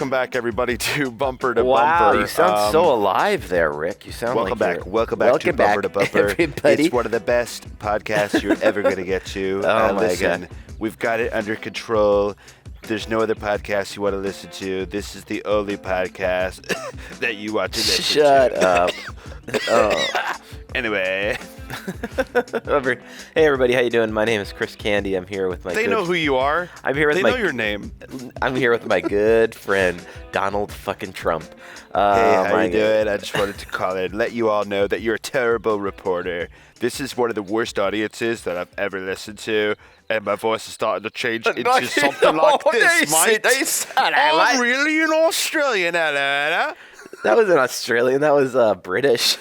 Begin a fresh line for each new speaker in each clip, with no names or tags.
Welcome back, everybody, to Bumper to
Wow,
Bumper.
you sound so alive there, Rick. You sound
welcome
like
back. Welcome back to Bumper to Bumper.
Everybody.
It's one of the best podcasts you're ever going to get to.
Oh, my
listen,
God.
We've got it under control. There's no other podcast you want to listen to. This is the only podcast that you want to listen
Shut
to.
up. Oh.
Anyway.
Hey, everybody. How you doing? My name is Chris Candy. I'm here with my
They know who you are.
I'm here with
They
my...
know your name.
I'm here with my good friend, Donald fucking Trump.
Hey, how you
God.
doing? I just wanted to call in and let you all know that you're a terrible reporter. This is one of the worst audiences that I've ever listened to, and my voice is starting to change into something like this, mate. I'm really an Australian, Alana.
That wasn't Australian. That was British.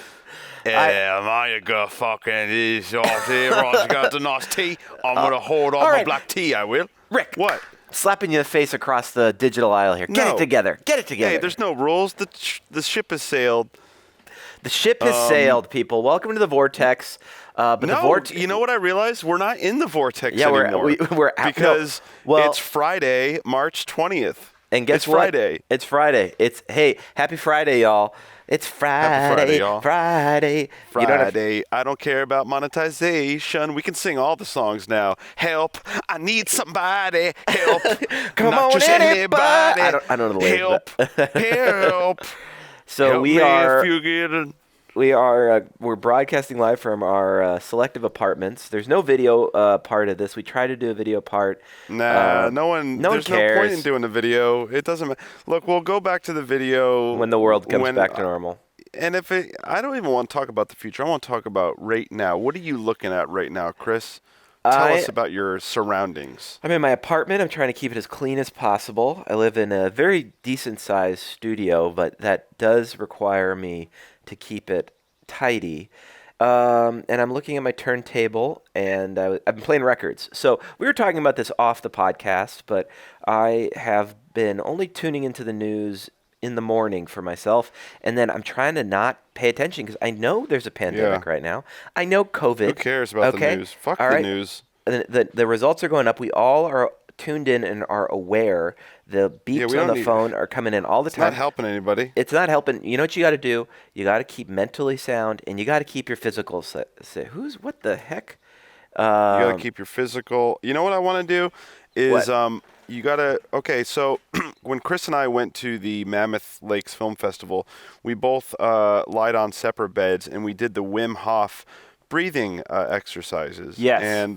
Yeah, I go fucking this off here. I got the nice tea. I'm going to hold on my black tea, I will.
Rick.
What?
Slapping you in the face across the digital aisle here. Get it together. Get it together.
Hey, there's no rules. The ship has sailed.
The ship has sailed, people. Welcome to the Vortex.
You know what I realized? We're not in the Vortex anymore.
We're out.
Because it's Friday, March 20th.
And guess what?
Friday.
It's Friday. Hey, happy Friday, y'all. It's Friday.
Happy Friday, y'all.
Friday.
Friday. I don't care about monetization. We can sing all the songs now. Help. I need somebody. Help.
Come
Not
on,
just
anybody. I don't know the lyrics.
Help. Help.
So
Help
we
me
are.
if you get it.
We're broadcasting live from our selective apartments. There's no video part of this. We try to do a video part.
Nah,
no
one
cares.
No point in doing a video. It doesn't matter. Look, we'll go back to the video
when the world comes back to normal.
And I don't even want to talk about the future. I want to talk about right now. What are you looking at right now, Chris? Tell us about your surroundings.
I'm in my apartment. I'm trying to keep it as clean as possible. I live in a very decent-sized studio, but that does require me to keep it tidy. And I'm looking at my turntable, and I've been playing records. So we were talking about this off the podcast, but I have been only tuning into the news in the morning for myself, and then I'm trying to not pay attention because I know there's a pandemic right now. I know COVID.
Who cares about the news? Fuck the news.
The results are going up. We all are tuned in and are aware. The beeps on the phone are coming in all the time.
It's not helping anybody.
It's not helping. You know what you got to do? You got to keep mentally sound, and you got to keep your physical. What the heck?
You got to keep your physical. You know what I want to do is you got to. Okay, so when Chris and I went to the Mammoth Lakes Film Festival, we both lied on separate beds, and we did the Wim Hof breathing exercises.
Yes.
And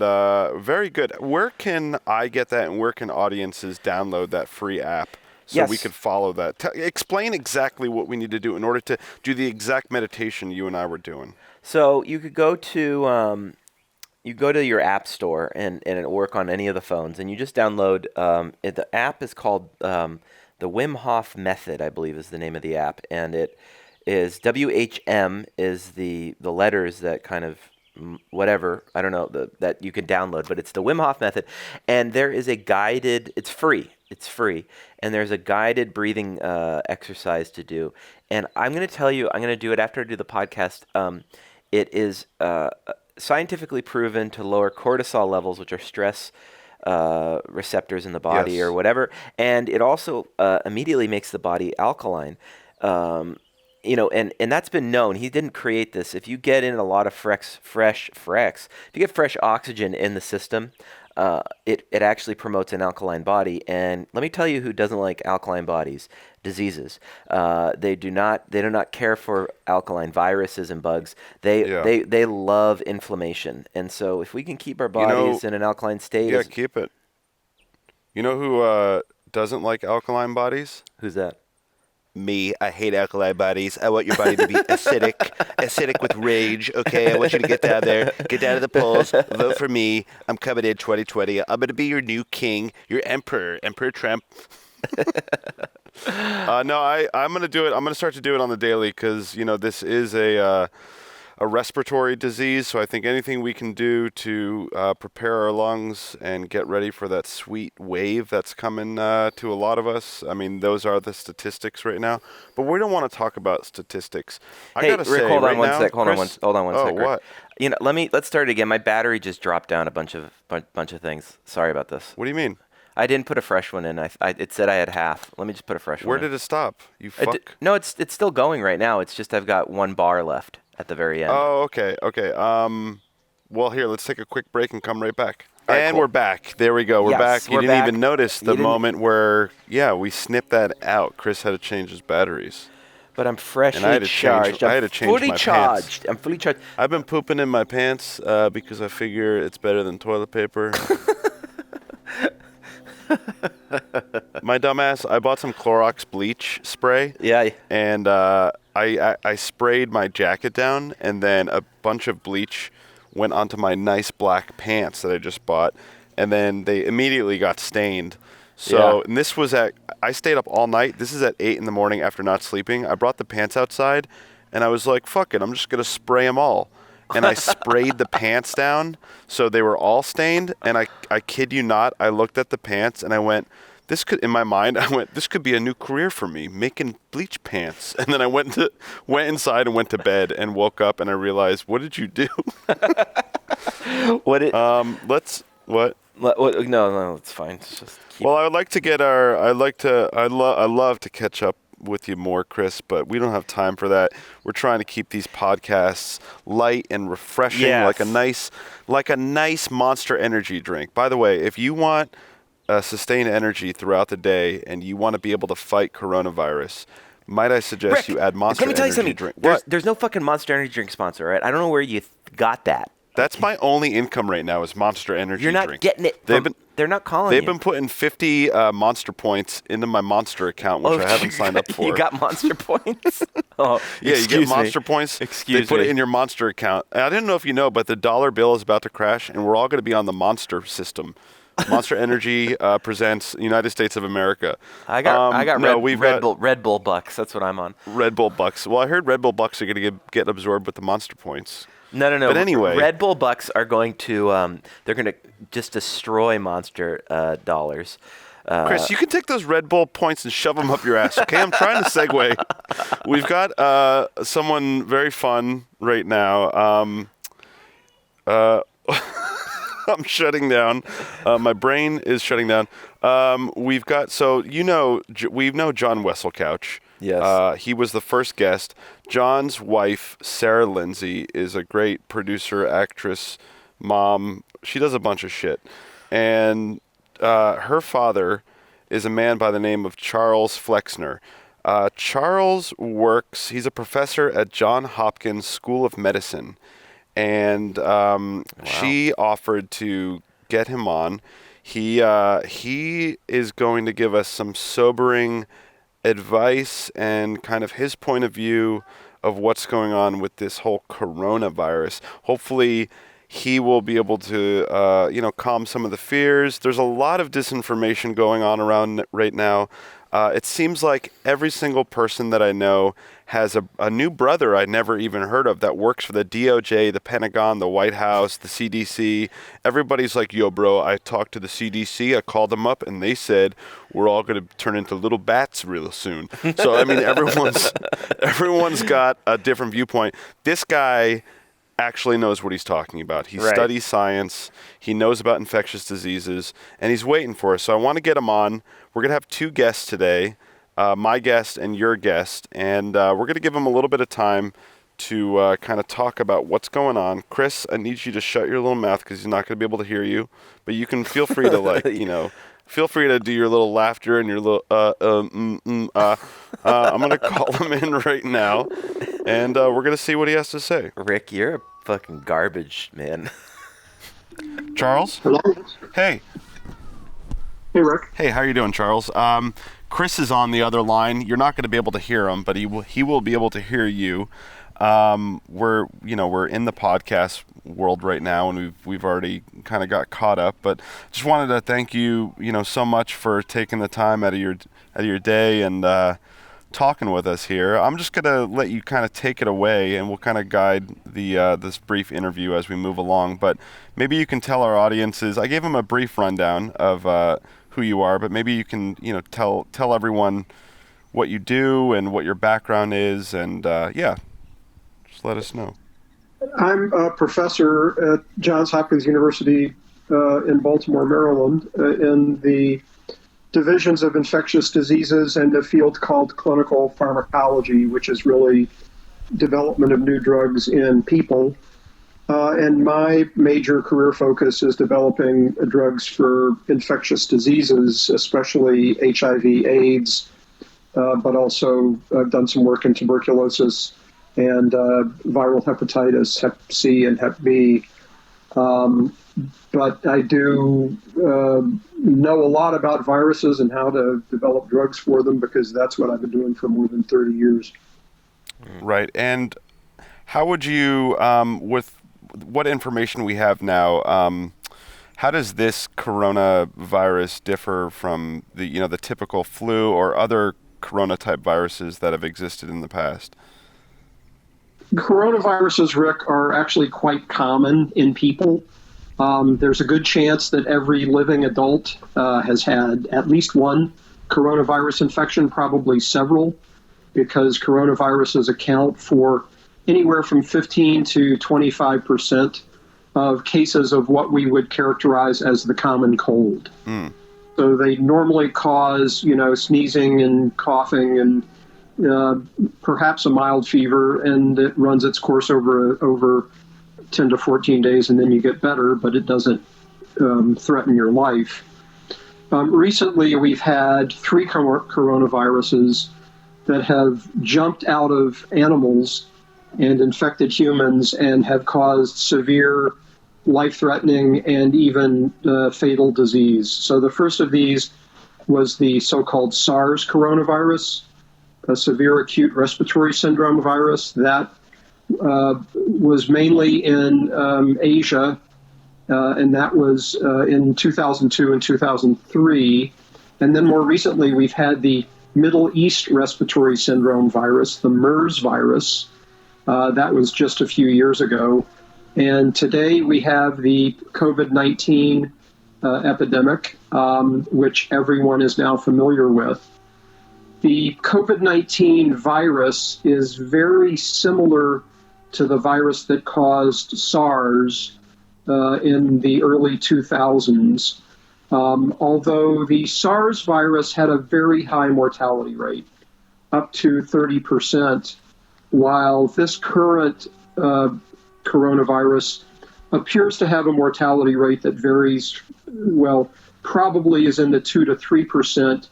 very good. Where can I get that, and where can audiences download that free app so we could follow that? Explain exactly what we need to do in order to do the exact meditation you and I were doing.
So you could go to your app store and it'll work on any of the phones, and you just download the app is called the Wim Hof Method, I believe is the name of the app, and it is WHM is the letters that kind of whatever, I don't know, that you can download, but it's the Wim Hof Method, and there is a guided, it's free, and there's a guided breathing exercise to do, and I'm going to tell you, I'm going to do it after I do the podcast. It is scientifically proven to lower cortisol levels, which are stress receptors in the body or whatever, and it also immediately makes the body alkaline. And that's been known. He didn't create this. If you get in a lot of if you get fresh oxygen in the system, it actually promotes an alkaline body. And let me tell you who doesn't like alkaline bodies, diseases. They do not care for alkaline viruses and bugs. They love inflammation. And so if we can keep our bodies in an alkaline state.
Yeah, keep it. You know who doesn't like alkaline bodies?
Who's that?
Me. I hate alkaline bodies. I want your body to be acidic with rage, okay? I want you to get down there, get down to the polls, vote for me. I'm coming in 2020. I'm going to be your new king, your emperor Trump. I'm going to do it. I'm going to start to do it on the daily because, this is a respiratory disease, so I think anything we can do to prepare our lungs and get ready for that sweet wave that's coming to a lot of us. I mean, those are the statistics right now, but we don't want to talk about statistics.
Hey, Rick, hold on one sec. Hold on one sec.
Oh, what?
Let's start again. My battery just dropped down a bunch of things. Sorry about this.
What do you mean?
I didn't put a fresh one in. It said I had half. Let me just put a fresh
Where
one in.
did it stop? You fuck.
No, it's still going right now. It's just I've got one bar left at the very end.
Oh, okay. Well, here, let's take a quick break and come right back.
All right,
And
cool.
we're back. There we go. We're
Yes,
back. You
we're
didn't
back.
even notice
You
the
didn't-
moment where, we snipped that out. Chris had to change his batteries.
But I'm freshly
I had to change-
charged.
I had to change
fully
my pants.
charged. I'm fully charged.
I've been pooping in my pants because I figure it's better than toilet paper. My dumbass, I bought some Clorox bleach spray.
Yeah.
And I sprayed my jacket down, and then a bunch of bleach went onto my nice black pants that I just bought, and then they immediately got stained. So,
Yeah.
and this was I stayed up all night. This is at 8 in the morning after not sleeping. I brought the pants outside, and I was like, fuck it, I'm just going to spray them all. And I sprayed the pants down, so they were all stained, and I kid you not, I looked at the pants, and I went, in my mind, this could be a new career for me, making bleach pants. And then I went inside and went to bed and woke up and I realized, what did you do? What?
No, it's fine. It's just
Well, I would like to get I love to catch up with you more, Chris, but we don't have time for that. We're trying to keep these podcasts light and refreshing,
Yes.
like a nice Monster Energy drink. By the way, if you want sustained energy throughout the day and you want to be able to fight coronavirus, might I suggest
Rick,
you add Monster
let me tell you
Energy
something.
drink? What?
There's no fucking Monster Energy drink sponsor, right? I don't know where you got that.
That's my only income right now is Monster Energy
You're not
drink.
getting it. They're not calling
They've
you.
been putting 50 Monster points into my Monster account, which I haven't signed up for.
You got Monster points? Oh,
Yeah, you get
excuse me.
Monster points.
Excuse
They put
me.
it in your Monster account. And I didn't know if you know, but the dollar bill is about to crash, and we're all going to be on the Monster system. Monster Energy presents United States of America.
I got Red Bull Bucks. That's what I'm on.
Red Bull Bucks. Well, I heard Red Bull Bucks are going to get absorbed with the Monster points.
No.
But anyway,
Red Bull Bucks are going to they're going to just destroy Monster dollars.
Chris, you can take those Red Bull points and shove them up your ass. Okay, I'm trying to segue. We've got someone very fun right now. I'm shutting down. My brain is shutting down. We know John Wesselcouch.
Yes.
He was the first guest. John's wife, Sarah Lindsay, is a great producer, actress, mom. She does a bunch of shit. And her father is a man by the name of Charles Flexner. Charles he's a professor at Johns Hopkins School of Medicine. And she offered to get him on. He is going to give us some sobering advice and kind of his point of view of what's going on with this whole coronavirus. Hopefully he will be able to calm some of the fears. There's a lot of disinformation going on around right now. It seems like every single person that I know has a new brother I never even heard of that works for the DOJ, the Pentagon, the White House, the CDC. Everybody's like, yo, bro, I talked to the CDC. I called them up, and they said we're all going to turn into little bats real soon. So, I mean, everyone's got a different viewpoint. This guy actually knows what he's talking about. He studies science. He knows about infectious diseases, and he's waiting for us. So I want to get him on. We're going to have two guests today, my guest and your guest, and we're going to give him a little bit of time to kind of talk about what's going on. Chris, I need you to shut your little mouth because he's not going to be able to hear you, but you can feel free to feel free to do your little laughter and your little I'm going to call him in right now, and we're going to see what he has to say.
Rick, you're a fucking garbage, man.
Charles?
Hello?
Hey.
Hey, Rick.
Hey, how are you doing, Charles? Chris is on the other line. You're not going to be able to hear him, but he will be able to hear you. We're in the podcast world right now, and we've already kind of got caught up. But just wanted to thank you, so much for taking the time out of your day and talking with us here. I'm just gonna let you kind of take it away, and we'll kind of guide this brief interview as we move along. But maybe you can tell our audiences. I gave them a brief rundown of who you are, but maybe you can tell everyone what you do and what your background is, and just let us know.
I'm a professor at Johns Hopkins University in Baltimore, Maryland, in the divisions of infectious diseases and a field called clinical pharmacology, which is really development of new drugs in people. And my major career focus is developing drugs for infectious diseases, especially HIV, AIDS, but also I've done some work in tuberculosis and viral hepatitis, Hep C and Hep B. But I do know a lot about viruses and how to develop drugs for them because that's what I've been doing for more than 30 years.
Right. And how would you, with what information we have now, how does this coronavirus differ from the typical flu or other corona type viruses that have existed in the past?
Coronaviruses, Rick, are actually quite common in people. There's a good chance that every living adult has had at least one coronavirus infection, probably several, because coronaviruses account for anywhere from 15 to 25% of cases of what we would characterize as the common cold. So they normally cause, sneezing and coughing and perhaps a mild fever, and it runs its course over 10 to 14 days, and then you get better, but it doesn't threaten your life. Recently, we've had 3 coronaviruses that have jumped out of animals and infected humans and have caused severe, life-threatening, and even fatal disease. So the first of these was the so-called SARS coronavirus, a severe acute respiratory syndrome virus that was mainly in Asia, and that was in 2002 and 2003. And then more recently, we've had the Middle East respiratory syndrome virus, the MERS virus. That was just a few years ago. And today we have the COVID-19 epidemic, which everyone is now familiar with. The COVID-19 virus is very similar to the virus that caused SARS in the early 2000s, although the SARS virus had a very high mortality rate, up to 30%, while this current coronavirus appears to have a mortality rate that varies, probably is in the 2 to 3%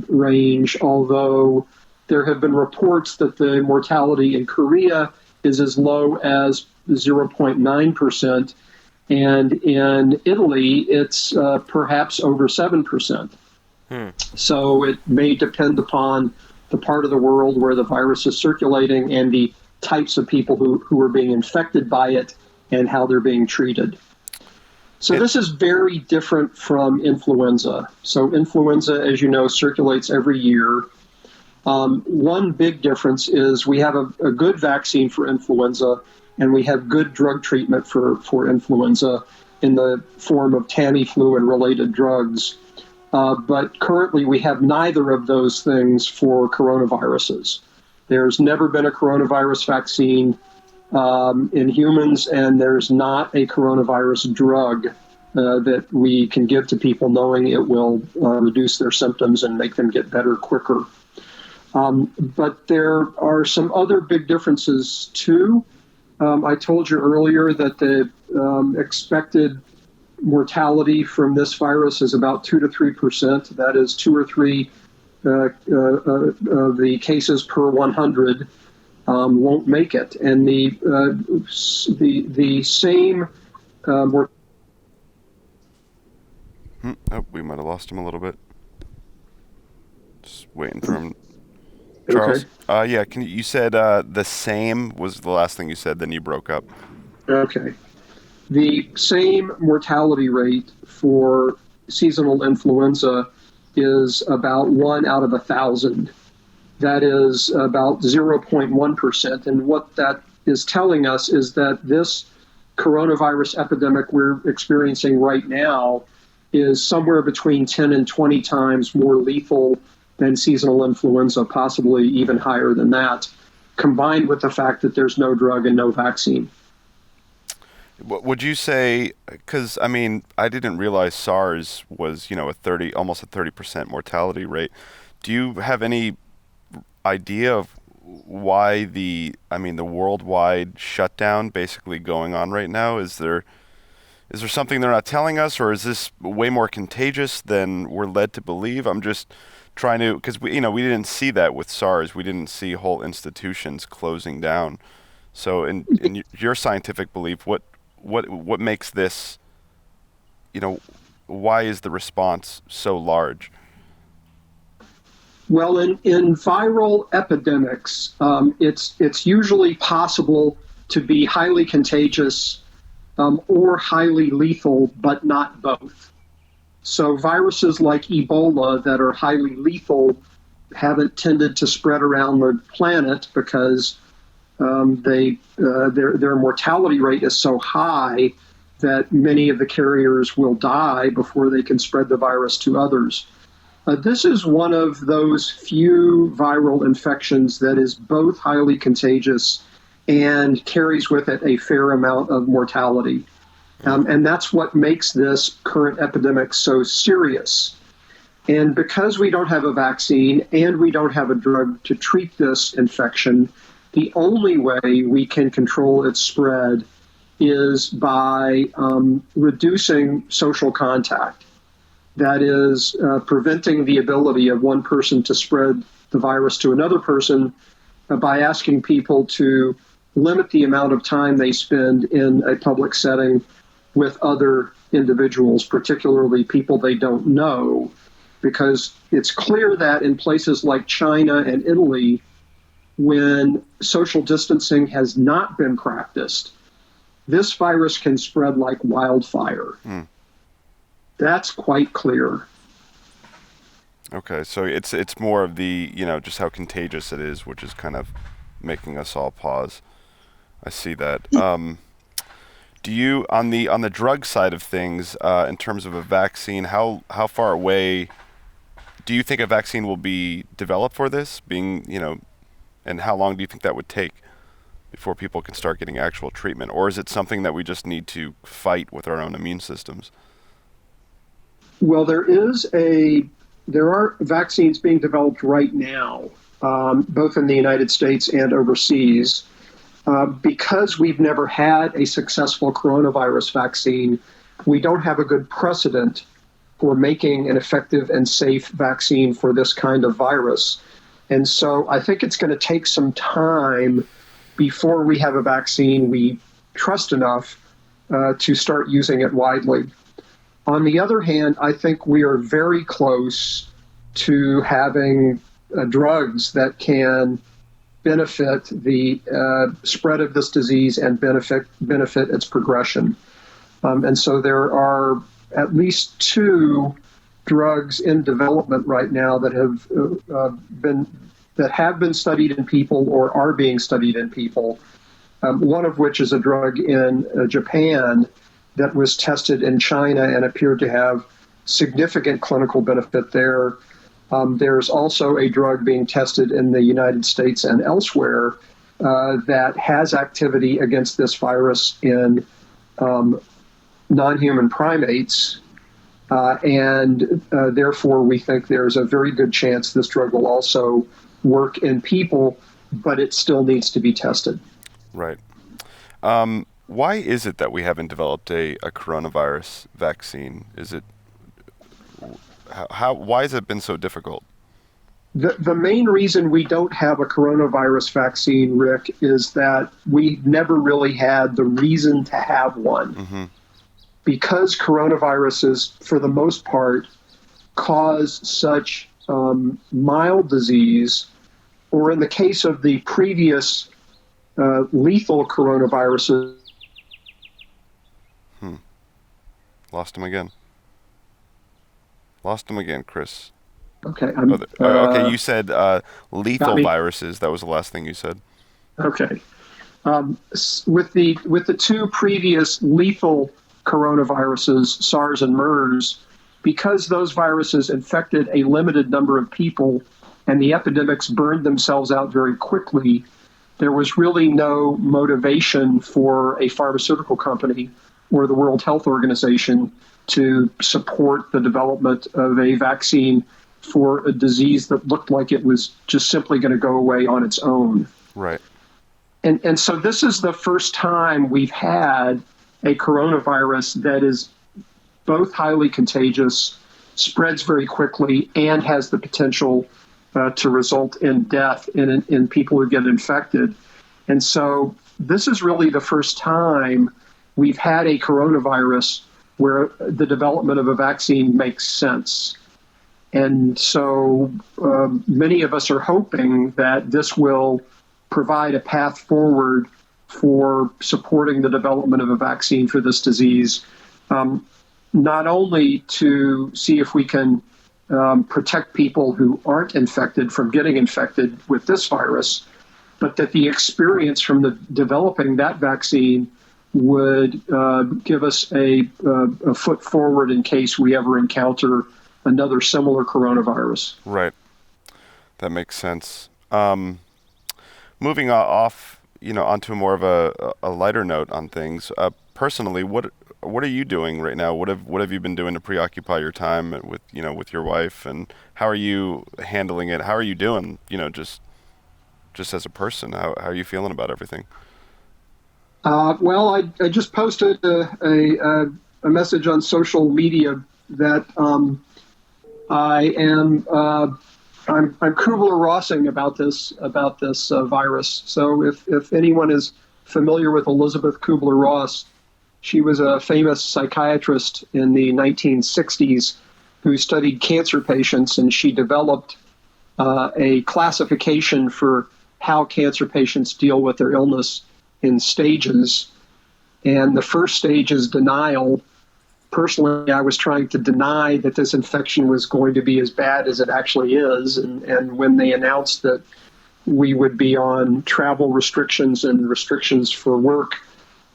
range, although there have been reports that the mortality in Korea is as low as 0.9%, and in Italy, it's perhaps over 7%. So it may depend upon the part of the world where the virus is circulating and the types of people who are being infected by it and how they're being treated. So this is very different from influenza. So influenza, as you know, circulates every year. One big difference is we have a good vaccine for influenza, and we have good drug treatment for influenza in the form of Tamiflu and related drugs. But currently we have neither of those things for coronaviruses. There's never been a coronavirus vaccine in humans, and there's not a coronavirus drug that we can give to people knowing it will reduce their symptoms and make them get better quicker. But there are some other big differences, too. I told you earlier that the expected mortality from this virus is about 2 to 3%. That is 2 or 3 of the cases per 100 won't make it. And the same
we might have lost him a little bit. Just waiting for him. Charles?
Okay.
Yeah, you said the same was the last thing you said, then you broke up.
Okay. The same mortality rate for seasonal influenza is about 1 out of 1,000. That is about 0.1%. And what that is telling us is that this coronavirus epidemic we're experiencing right now is somewhere between 10 and 20 times more lethal than seasonal influenza, possibly even higher than that, combined with the fact that there's no drug and no vaccine.
Would you say, because I mean, I didn't realize SARS was, almost a 30% mortality rate. Do you have any idea of why the worldwide shutdown basically going on right now? Is there something they're not telling us, or is this way more contagious than we're led to believe? I'm just trying to, because we didn't see that with SARS. We didn't see whole institutions closing down. So, in your scientific belief, what makes this, why is the response so large?
Well, in viral epidemics, it's usually possible to be highly contagious or highly lethal, but not both. So viruses like Ebola that are highly lethal haven't tended to spread around the planet because their mortality rate is so high that many of the carriers will die before they can spread the virus to others. This is one of those few viral infections that is both highly contagious and carries with it a fair amount of mortality. And that's what makes this current epidemic so serious. And because we don't have a vaccine and we don't have a drug to treat this infection, the only way we can control its spread is by reducing social contact. That is, preventing the ability of one person to spread the virus to another person by asking people to limit the amount of time they spend in a public setting with other individuals, particularly people they don't know, because it's clear that in places like China and Italy, when social distancing has not been practiced, this virus can spread like wildfire. That's quite clear.
Okay, so it's more of the, just how contagious it is, which is kind of making us all pause. I see that. Do you, on the drug side of things, in terms of a vaccine, how far away do you think a vaccine will be developed for this? And how long do you think that would take before people can start getting actual treatment? Or is it something that we just need to fight with our own immune systems?
Well, there are vaccines being developed right now, both in the United States and overseas. Because we've never had a successful coronavirus vaccine, we don't have a good precedent for making an effective and safe vaccine for this kind of virus. And so I think it's going to take some time before we have a vaccine we trust enough to start using it widely. On the other hand, I think we are very close to having drugs that can benefit the spread of this disease and benefit its progression. And so there are at least 2 drugs in development right now that have been studied in people or are being studied in people. One of which is a drug in Japan that was tested in China and appeared to have significant clinical benefit there. There's also a drug being tested in the United States and elsewhere that has activity against this virus in non-human primates. And therefore, we think there's a very good chance this drug will also work in people, but it still needs to be tested.
Right. Why is it that we haven't developed a coronavirus vaccine? Why has it been so difficult?
The main reason we don't have a coronavirus vaccine, Rick, is that we never really had the reason to have one. Mm-hmm. Because coronaviruses, for the most part, cause such mild disease, or in the case of the previous lethal coronaviruses.
Lost him again, Chris.
Okay.
Okay, you said lethal viruses. That was the last thing you said.
Okay. With the 2 previous lethal coronaviruses, SARS and MERS, because those viruses infected a limited number of people and the epidemics burned themselves out very quickly, there was really no motivation for a pharmaceutical company or the World Health Organization to support the development of a vaccine for a disease that looked like it was just simply going to go away on its own.
Right.
And so this is the first time we've had a coronavirus that is both highly contagious, spreads very quickly, and has the potential to result in death in people who get infected. And so this is really the first time we've had a coronavirus where the development of a vaccine makes sense. And so many of us are hoping that this will provide a path forward for supporting the development of a vaccine for this disease, not only to see if we can protect people who aren't infected from getting infected with this virus, but that the experience from developing that vaccine would give us a foot forward in case we ever encounter another similar coronavirus.
Right. That makes sense. Moving off, onto more of a lighter note on things. Personally, what are you doing right now? What have you been doing to preoccupy your time with your wife, and how are you handling it? How are you doing? Just as a person, how are you feeling about everything?
Well, I just posted a message on social media that I'm Kubler-Rossing about this virus. So if anyone is familiar with Elizabeth Kubler-Ross, she was a famous psychiatrist in the 1960s who studied cancer patients, and she developed a classification for how cancer patients deal with their illness in stages. And the first stage is denial. Personally, I was trying to deny that this infection was going to be as bad as it actually is. And when they announced that we would be on travel restrictions and restrictions for work,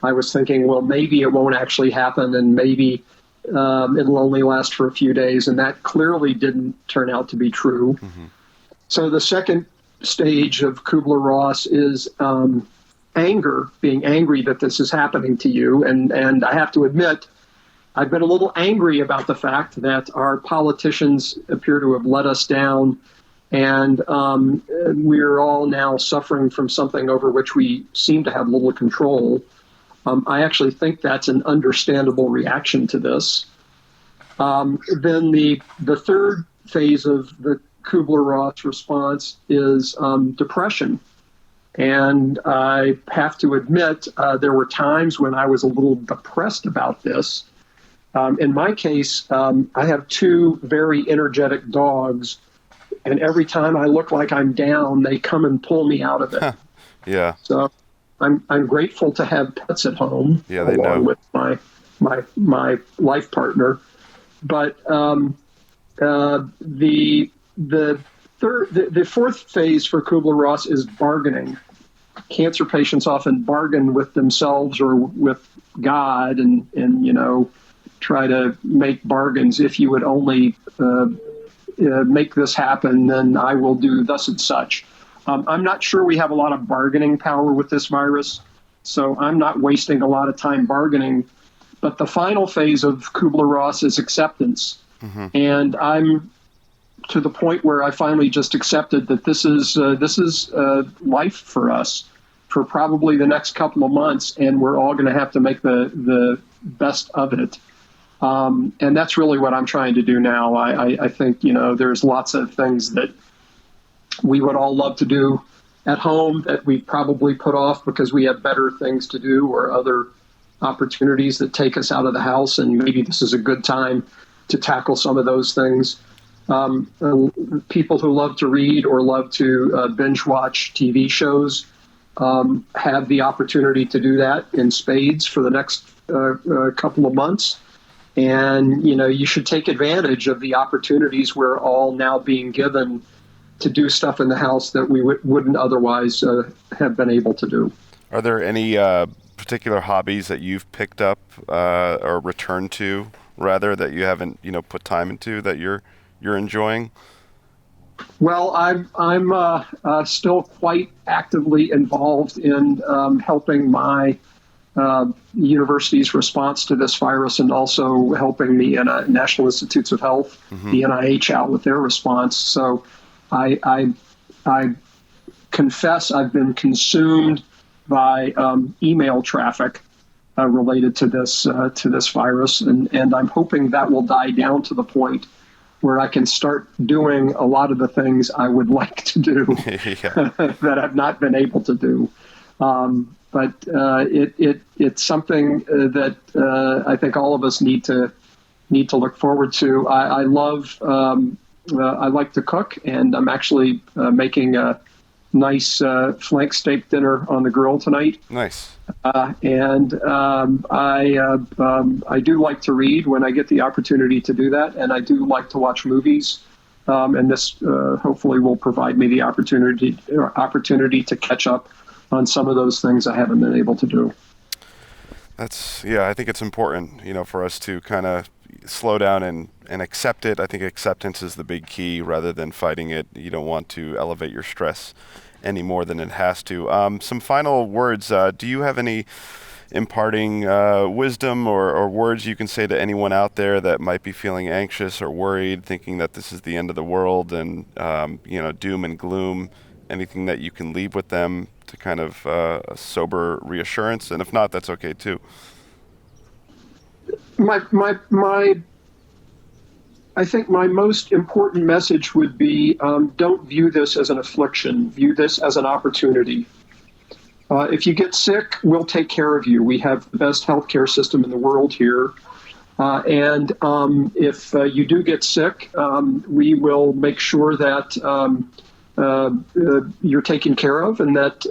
I was thinking, well, maybe it won't actually happen, and maybe it'll only last for a few days. And that clearly didn't turn out to be true. Mm-hmm. So the second stage of Kubler-Ross is anger, being angry that this is happening to you. And I have to admit, I've been a little angry about the fact that our politicians appear to have let us down, and we're all now suffering from something over which we seem to have little control. I actually think that's an understandable reaction to this. Then the third phase of the Kubler-Ross response is depression. And I have to admit, there were times when I was a little depressed about this. In my case, I have two very energetic dogs, and every time I look like I'm down, they come and pull me out of it.
Yeah. So
I'm grateful to have pets at home,
yeah, they
along
know.
with my life partner. But the fourth phase for Kubler-Ross is bargaining. Cancer patients often bargain with themselves or with God, and try to make bargains. If you would only make this happen, then I will do thus and such. I'm not sure we have a lot of bargaining power with this virus, so I'm not wasting a lot of time bargaining. But the final phase of Kubler-Ross is acceptance. Mm-hmm. And I'm to the point where I finally just accepted that this is life for us for probably the next couple of months, and we're all going to have to make the best of it. And that's really what I'm trying to do now. I think, there's lots of things that we would all love to do at home that we probably put off because we have better things to do or other opportunities that take us out of the house. And maybe this is a good time to tackle some of those things. People who love to read or love to binge watch TV shows have the opportunity to do that in spades for the next couple of months. And, you should take advantage of the opportunities we're all now being given to do stuff in the house that we wouldn't otherwise have been able to do.
Are there any particular hobbies that you've picked up or returned to, rather, that you haven't, put time into that you're enjoying?
Well, I'm still quite actively involved in helping my university's response to this virus, and also helping the National Institutes of Health, the NIH, out with their response. So I confess I've been consumed by email traffic related to this virus, and I'm hoping that will die down to the point where I can start doing a lot of the things I would like to do that I've not been able to do. But it's something that I think all of us need to look forward to. I love I like to cook, and I'm actually making a nice flank steak dinner on the grill tonight.
Nice.
And I do like to read when I get the opportunity to do that, and I do like to watch movies. And this hopefully will provide me the opportunity to catch up on some of those things I haven't been able to do.
I think it's important, for us to kind of slow down and accept it. I think acceptance is the big key rather than fighting it. You don't want to elevate your stress any more than it has to. Some final words. Do you have any imparting wisdom or words you can say to anyone out there that might be feeling anxious or worried, thinking that this is the end of the world and, doom and gloom? Anything that you can leave with them to kind of a sober reassurance? And if not, that's okay too.
I think my most important message would be, don't view this as an affliction. View this as an opportunity. If you get sick, we'll take care of you. We have the best healthcare system in the world here. And if you do get sick, we will make sure that you're taken care of, and that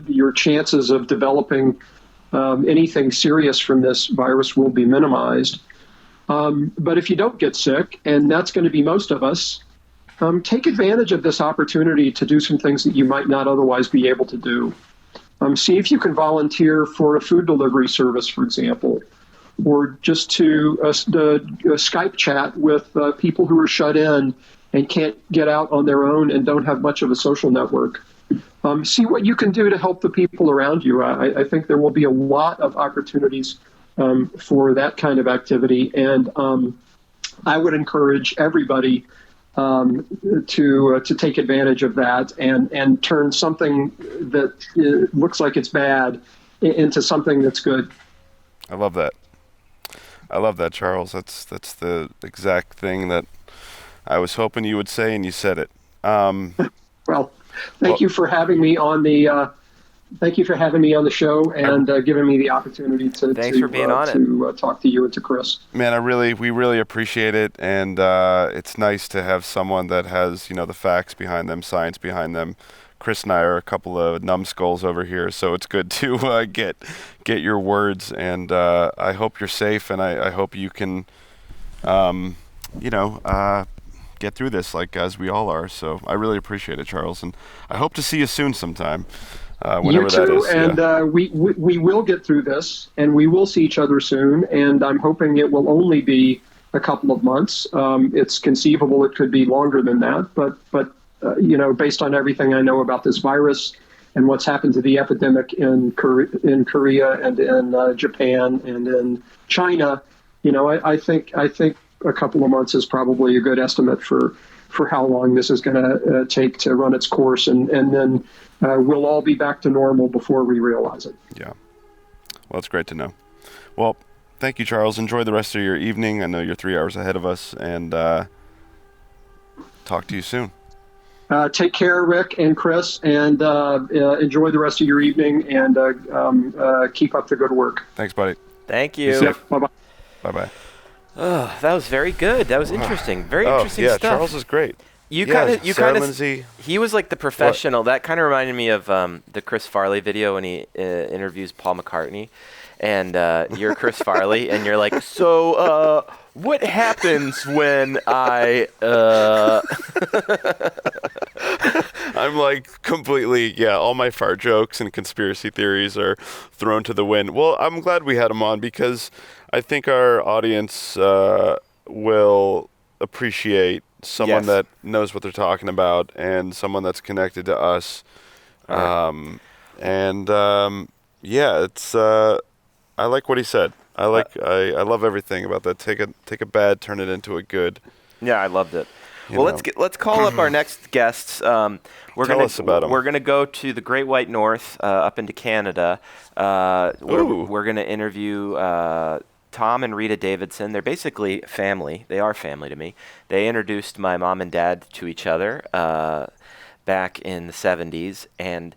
your chances of developing anything serious from this virus will be minimized. But if you don't get sick, and that's going to be most of us, take advantage of this opportunity to do some things that you might not otherwise be able to do. See if you can volunteer for a food delivery service, for example, or just to Skype chat with people who are shut in and can't get out on their own and don't have much of a social network. See what you can do to help the people around you. I think there will be a lot of opportunities for that kind of activity, and I would encourage everybody to take advantage of that and turn something that looks like it's bad into something that's good.
I love that, Charles. That's the exact thing that I was hoping you would say, and you said it.
Well, thank you for having me on the. Thank you for having me on the show and giving me the opportunity to talk to you and to Chris.
Man, we really appreciate it, and it's nice to have someone that has the facts behind them, science behind them. Chris and I are a couple of numbskulls over here, so it's good to get your words, and I hope you're safe, and I hope you can, get through this as we all are. So I really appreciate it, Charles, and I hope to see you soon sometime. Whenever
you too,
that is.
And we will get through this, and we will see each other soon, and I'm hoping it will only be a couple of months. It's conceivable it could be longer than that, but based on everything I know about this virus and what's happened to the epidemic in Korea and in Japan and in China, I think a couple of months is probably a good estimate for how long this is going to take to run its course, and then we'll all be back to normal before we realize it.
Yeah. Well, it's great to know. Well, thank you, Charles. Enjoy the rest of your evening. I know you're 3 hours ahead of us, and talk to you soon.
Take care, Rick and Chris, and enjoy the rest of your evening, and keep up the good work.
Thanks, buddy.
Thank you.
Yeah, bye-bye.
Bye-bye.
Oh, that was very good. That was interesting. Very interesting stuff.
Charles is great.
You kind of. He was like the professional. What? That kind of reminded me of the Chris Farley video when he interviews Paul McCartney, and you're Chris Farley, and you're like, so what happens when I?
I'm like completely, all my fart jokes and conspiracy theories are thrown to the wind. Well, I'm glad we had him on because I think our audience will appreciate someone
Yes.
that knows what they're talking about, and someone that's connected to us. Yeah, it's I like what he said. I love everything about that. Take a bad, turn it into a good.
Yeah, I loved it.
You
Well,
know.
let's call up our next guests.
Tell us about 'em.
We're gonna go to the Great White North, up into Canada.
Ooh.
We're gonna interview Tom and Rita Davidson. They're basically family. They are family to me. They introduced my mom and dad to each other back in the 70s, and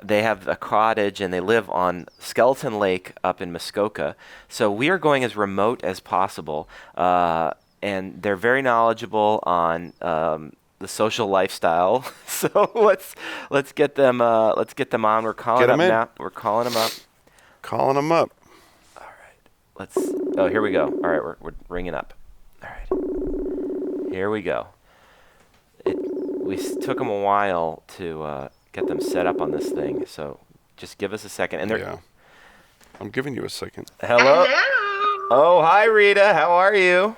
they have a cottage and they live on Skeleton Lake up in Muskoka. So we are going as remote as possible. And they're very knowledgeable on the social lifestyle. So let's get them on. We're calling
Get 'em
up
in.
now. We're calling them up.
Calling them up.
Oh, here we go. All right, we're ringing up. All right, here we go. Took them a while to get them set up on this thing. So just give us a second. And they're
Yeah. I'm giving you a second.
hello.
Hello.
Oh, hi Rita. How are you?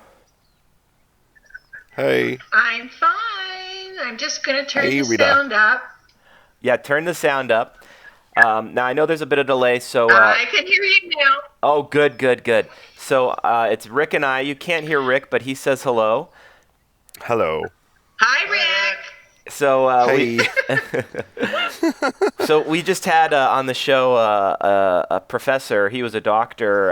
Hey.
I'm fine. I'm just going to turn
Hey,
the
Rita.
sound up.
Yeah, turn the sound up. Now I know there's a bit of delay, so.
I can hear you now.
Oh, good. So it's Rick and I. You can't hear Rick, but he says hello.
Hello.
Hi, Rick.
So
Hey.
so we just had on the show a professor. He was a doctor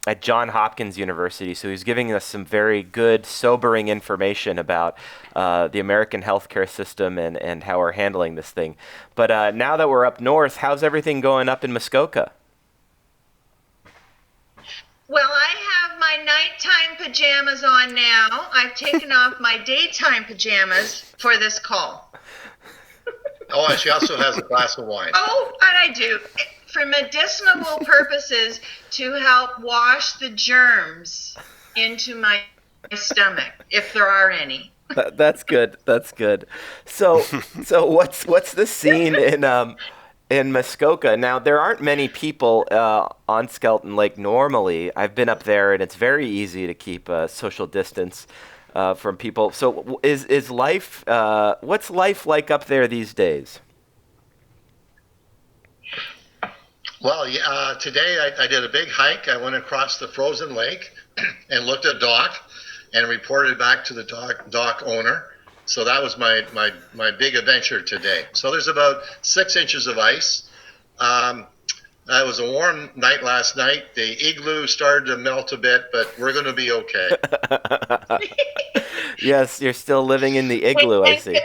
at Johns Hopkins University, so he's giving us some very good, sobering information about the American healthcare system and how we're handling this thing. But now that we're up north, how's everything going up in Muskoka?
Well, I have my nighttime pajamas on now. I've taken off my daytime pajamas for this call.
Oh, and she also has a glass of wine.
Oh, and I do. For medicinal purposes, to help wash the germs into my stomach, if there are any.
That's good. So what's the scene in Muskoka? Now there aren't many people on Skeleton Lake normally. I've been up there, and it's very easy to keep social distance from people. So is life? What's life like up there these days?
Well, today I did a big hike. I went across the frozen lake and looked at dock and reported back to the dock owner. So that was my big adventure today. So there's about 6 inches of ice. It was a warm night last night. The igloo started to melt a bit, but we're going to be okay.
Yes, you're still living in the igloo, I see.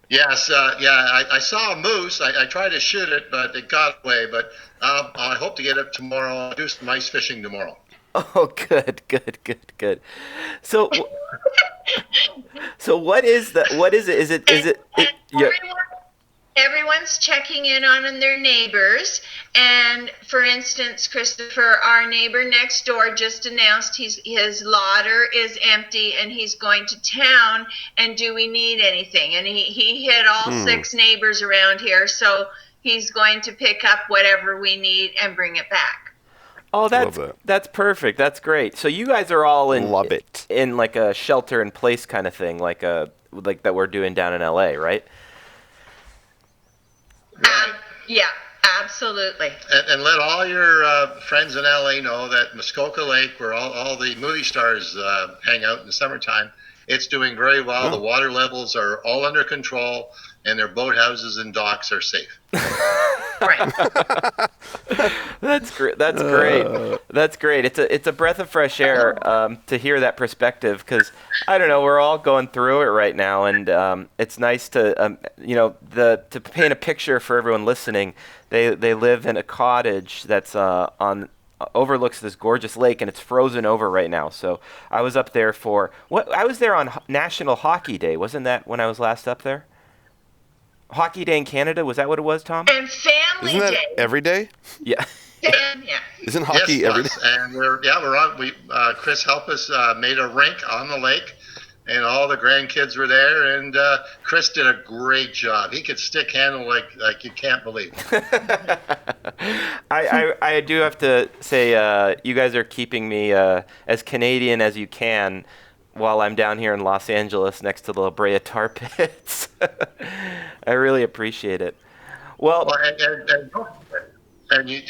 Yes, I saw a moose. I tried to shoot it, but it got away. But I hope to get it tomorrow. I'll do some ice fishing tomorrow.
Oh, good. So, so what is it? Is it? Yeah.
Everyone's checking in on their neighbors. And for instance, Christopher, our neighbor next door, just announced his larder is empty and he's going to town. And do we need anything? And he hit all 6 neighbors around here. So he's going to pick up whatever we need and bring it back.
Oh,
Love that.
that's perfect. That's great. So you guys are all in
Love it.
in like a shelter in place kind of thing, like that we're doing down in LA, right?
Yeah, absolutely.
And let all your friends in LA know that Muskoka Lake, where all the movie stars hang out in the summertime, it's doing very well. The water levels are all under control, and their boathouses and docks are safe.
Right.
That's great. That's great. It's a breath of fresh air to hear that perspective, because I don't know, we're all going through it right now, and it's nice to to paint a picture for everyone listening. They live in a cottage that's overlooks this gorgeous lake, and it's frozen over right now. So I was up there I was there on National Hockey Day. Wasn't that when I was last up there? Hockey Day in Canada, was that what it was, Tom?
And family
Isn't that
day.
every day?
Yeah.
Yeah.
Isn't hockey
Yes,
every day?
and we're on. Chris helped us made a rink on the lake, and all the grandkids were there. And Chris did a great job. He could stick handle like you can't believe.
I do have to say, you guys are keeping me as Canadian as you can. while I'm down here in Los Angeles next to the La Brea Tar Pits. I really appreciate it. Well,
Well, and you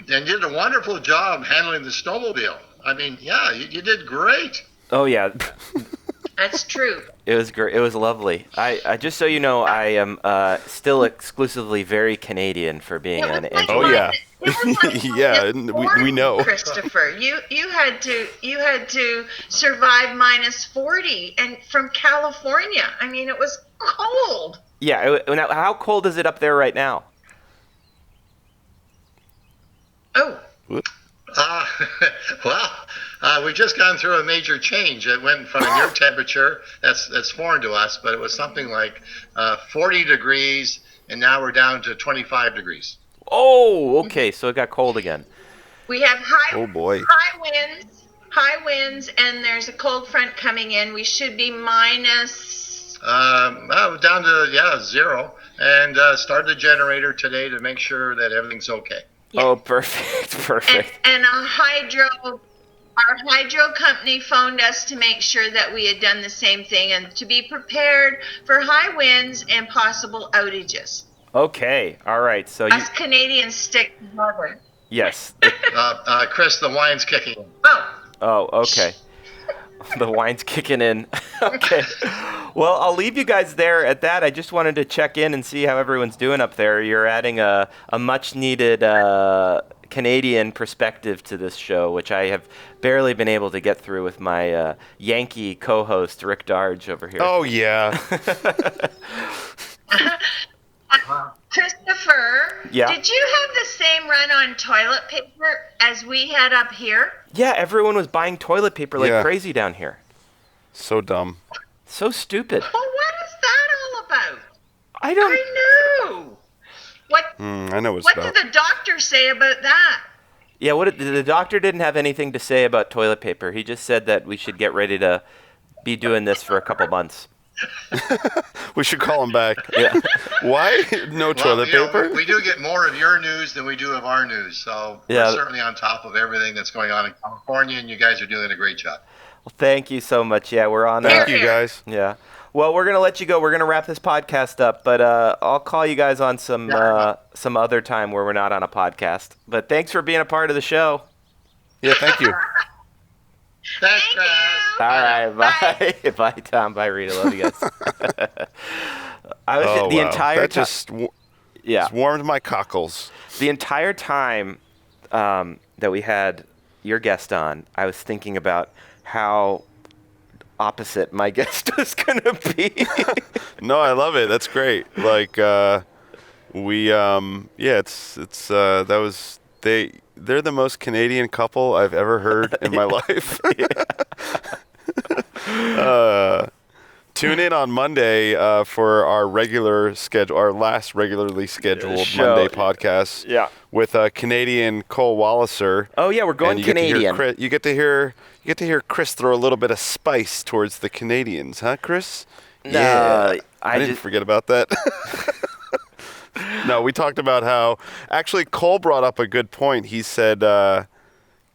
did a wonderful job handling the snowmobile. I mean, yeah, you did great.
oh yeah,
That's true.
it was great. It was lovely. I just so you know, I am still exclusively very Canadian for being
It was
an
like
engineer.
Oh, yeah.
It was like
Yeah, and we know.
Christopher. You had to survive minus 40 and from California. I mean, it was cold.
Yeah. Now, how cold is it up there right now?
Oh,
Uh, well, we've just gone through a major change. It went from a near temperature, that's foreign to us, but it was something like 40 degrees, and now we're down to 25 degrees.
Oh, okay. So it got cold again.
we have
Oh boy.
high winds, and there's a cold front coming in. We should be minus.
Down to, 0, and started the generator today to make sure that everything's okay.
Yeah.
Oh, perfect, perfect.
And our hydro company phoned us to make sure that we had done the same thing and to be prepared for high winds and possible outages.
Okay, all right. So you,
Us Canadians stick together.
yes.
Chris, the wine's kicking in.
Oh,
Oh, okay. The wine's kicking in. Okay. Well, I'll leave you guys there at that. I just wanted to check in and see how everyone's doing up there. You're adding a much needed Canadian perspective to this show, which I have barely been able to get through with my Yankee co-host Rick Darge over here.
Oh yeah.
Christopher,
Yeah?
did you have the same run on toilet paper as we had up here?
Yeah, everyone was buying toilet paper like
Yeah.
crazy down here.
So dumb.
So stupid.
Well, what is that all about?
I don't.
I know. What
I know what it's
What
about.
did the doctor say about that?
Yeah, the doctor didn't have anything to say about toilet paper. He just said that we should get ready to be doing this for a couple months.
We should call him back.
Yeah.
Why? No toilet paper?
We do get more of your news than we do of our news, so
Yeah.
we're certainly on top of everything that's going on in California, and you guys are doing a great job.
Well, thank you so much. Yeah, we're on.
Thank you guys.
Yeah. Well, we're gonna let you go. We're gonna wrap this podcast up, but I'll call you guys on some other time where we're not on a podcast. But thanks for being a part of the show.
Yeah, thank you.
Thanks,
Thank
Chris.
you.
All right, bye. Bye, Tom. Bye, Rita. Love you guys. I was
Oh,
the
wow.
entire
That
time.
just
Yeah,
warmed my cockles.
the entire time that we had your guest on, I was thinking about how opposite my guest was gonna be.
No, I love it. That's great. Like they're the most Canadian couple I've ever heard in my life. Tune in on Monday for our last regularly scheduled
Show.
Monday podcast.
Yeah.
With Canadian Cole Walliser.
Oh yeah, we're going
And
Canadian.
You get to hear Chris throw a little bit of spice towards the Canadians, huh, Chris?
No,
I didn't forget about that. No, we talked about how actually Cole brought up a good point. He said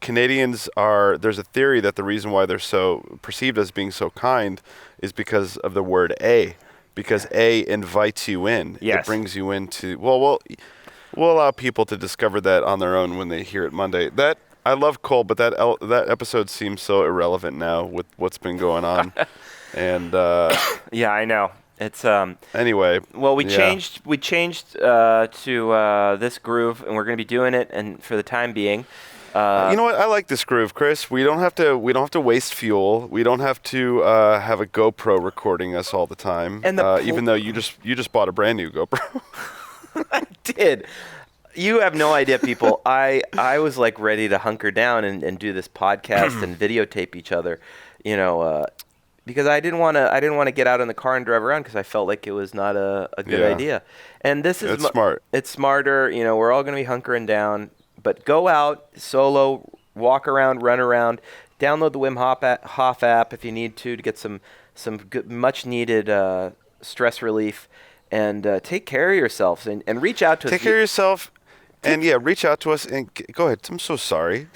Canadians there's a theory that the reason why they're so perceived as being so kind is because of the word A, because A invites you in.
Yes.
It brings you into, we'll allow people to discover that on their own when they hear it Monday. I love Cole, but that episode seems so irrelevant now with what's been going on. And
Yeah, I know. It's
anyway.
well, we
yeah.
changed to this groove, and we're going to be doing it, and for the time being.
You know what? I like this groove, Chris. We don't have to waste fuel. We don't have to have a GoPro recording us all the time.
And
even though you just bought a brand new GoPro.
I did. You have no idea, people. I was like ready to hunker down and do this podcast and videotape each other, because I didn't want to get out in the car and drive around because I felt like it was not a good
Yeah.
idea. And this is
It's smart.
It's smarter. We're all going to be hunkering down, but go out solo, walk around, run around, download the Wim Hof app if you need to get some good, much needed stress relief, and take care of yourselves and reach out to us.
Take care of yourself, and reach out to us and go ahead. I'm so sorry.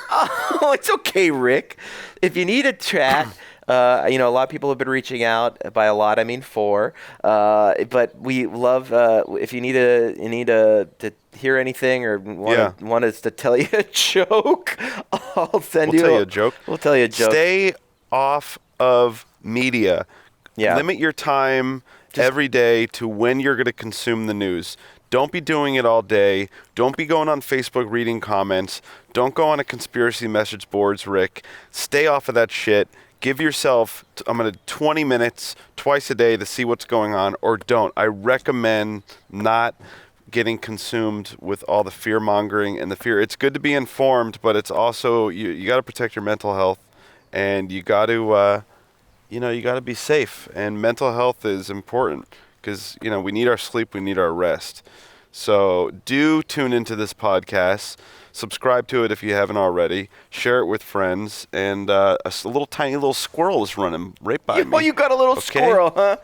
Oh, it's okay, Rick. If you need a chat, A lot of people have been reaching out. By a lot, I mean 4. But we love if you need to hear anything or want us to tell you a joke, I'll send you.
We'll tell you a joke.
We'll tell you a joke.
Stay off of media.
Yeah.
Limit your time every day to when you're going to consume the news. Don't be doing it all day. Don't be going on Facebook reading comments. Don't go on a conspiracy message boards, Rick. Stay off of that shit. Give yourself 20 minutes twice a day to see what's going on, or don't. I recommend not getting consumed with all the fear mongering and the fear. It's good to be informed, but it's also you got to protect your mental health, and you got to you got to be safe. And mental health is important because we need our sleep, we need our rest. So do tune into this podcast. Subscribe to it if you haven't already. Share it with friends. And a tiny little squirrel is running right by me.
Oh, you got a little squirrel, huh?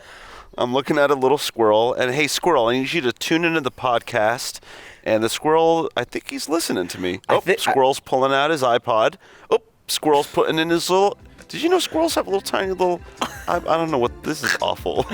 I'm looking at a little squirrel. And hey, squirrel, I need you to tune into the podcast. And the squirrel, I think he's listening to me. Squirrel's pulling out his iPod. Oh, squirrel's putting in his little... Did you know squirrels have tiny little... I don't know what... This is awful.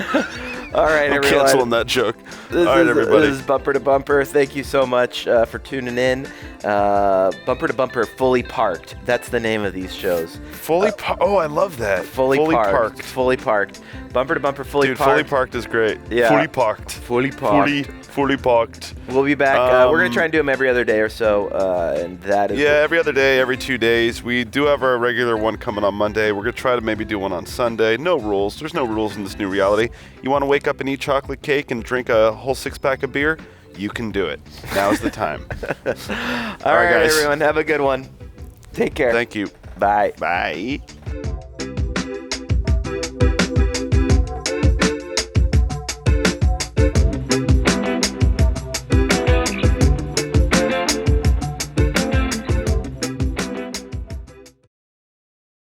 All right,
I'm
everyone.
canceling that joke.
All
right, everybody.
This is Bumper to Bumper. Thank you so much for tuning in. Bumper to Bumper Fully Parked. That's the name of these shows.
Oh, I love that.
Fully parked. Fully Parked. Bumper to Bumper Fully Parked.
Fully Parked is great.
Yeah.
Fully Parked.
Fully Parked.
Fully Parked.
We'll be back. We're going to try and do them every other day or so. And that is...
Yeah, every other day, every 2 days. We do have our regular one coming on Monday. We're going to try to maybe do one on Sunday. No rules. There's no rules in this new reality. You want to wake up and eat chocolate cake and drink a whole 6-pack of beer? You can do it. Now's the time.
All right,
guys.
everyone. Have a good one. Take care.
Thank you.
Bye.
Bye.